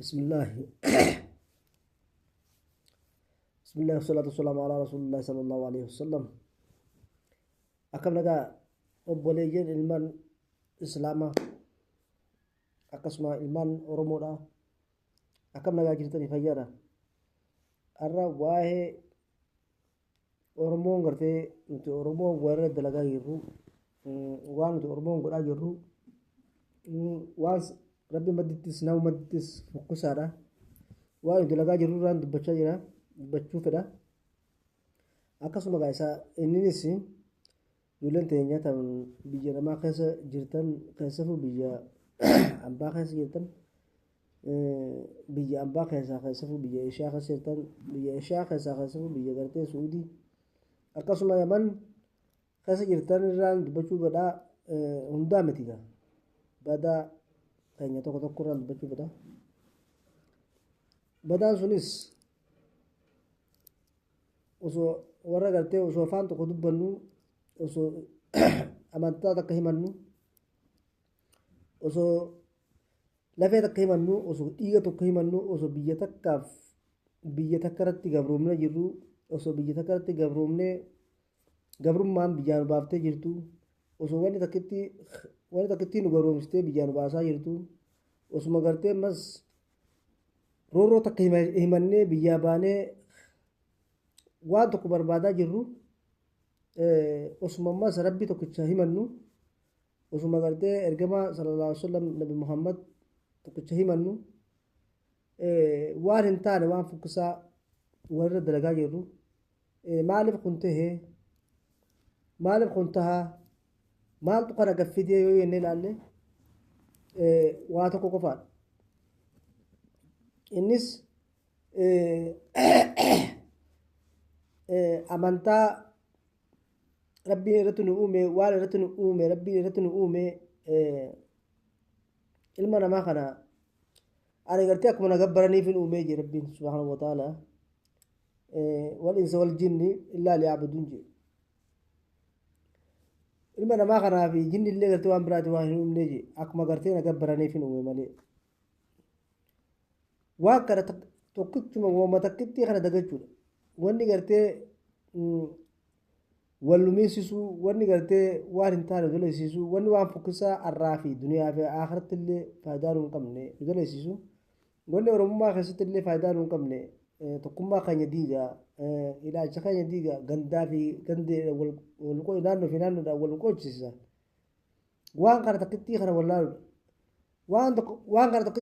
بسم الله بسم الله والصلاة والسلام على رسول الله صلى الله عليه وسلم. أكم لقى أبوليجين إلمان إسلاما أكسما إلمان أورمودا أكم لقى جرتني فيارا أرى واه أورمون غرتي أنت أورمون ورد لقى يرو وان أنت أورمون غرا يرو وان ربي مدتس ناو مدتس فكسارا وان أنت لقى يرو ران دبتشا جرا دبتشو فدا akkasuma gaa isaa inninis ijoolleen teenya tan biyya namaa keessa jirtan keessafuu biyya ambaa keessa jirtan biyya ambaa keessaa keessafuu biyya Eeshiyaa keessa jirtan biyya Eeshiyaa keessaa keessafuu biyya gartee Suudii akkasuma Yaman keessa jirtan irraan dubbachuu badhaa hundaa miti gaa badaa keenya tokko tokko irraan dubbachuu badhaa badaan sunis osoo warra gartee osoo afaan tokko dubbannu osoo amantaa takka himannu osoo lafee takka himannu osoo dhiiga tokko himannu osoo biyya takka irratti gabroomne jirru osoo biyya takka irratti gabroomne gabrummaan biyyaan baaftee jirtu osoo wanni takkitti nu gabroomsitee biyyaan baasaa jirtu osuma gartee mas roorroo takka himannee biyyaa baanee waan tokko barbaadaa jirru osuma ammas rabbii tokkicha himannu osuma gartee ergamaa sallallahu alaihi wasallam nabi Muhammad tokkicha himannu waan hin taane waan fukkisaa warra dalagaa jirru maaliif kun tahee maaliif kun tahaa maaltu kana gaffidee yoo jennee ilaalle waa tokko qofaadha innis amantaa rabbiin irratti nu uume waan irratti nu uume rabbiin irratti nu uume ilma namaa kana ani gartee akkuma na gabbaraniif hin uumee jee rabbiin subhaanahu wa ta'ala wal insa wal jinni illaa liya'buduun jee ilma namaa kanaa fi jinni illee gartee waan biraati waan hin uumne jee akkuma gartee na gabbaraniif hin uume malee waan kana tokkichuma wooma takkitti kana dagachuudha wanni gartee wallumeessisuu wanni gartee waan hin taane doleessisuu wanni waan fokkisaa arraa fi duniyaa fi akhiratti illee faayidaa nu hin qabne doleessisuu wanni oromummaa keessatti illee faayidaa nu hin qabne tokkummaa keenya diigaa ilaalcha keenya diigaa gandaa fi gandee naannoo fi naannoodhaan wal qochisiisa waan kana takkitti kana wallaaluudha waan kana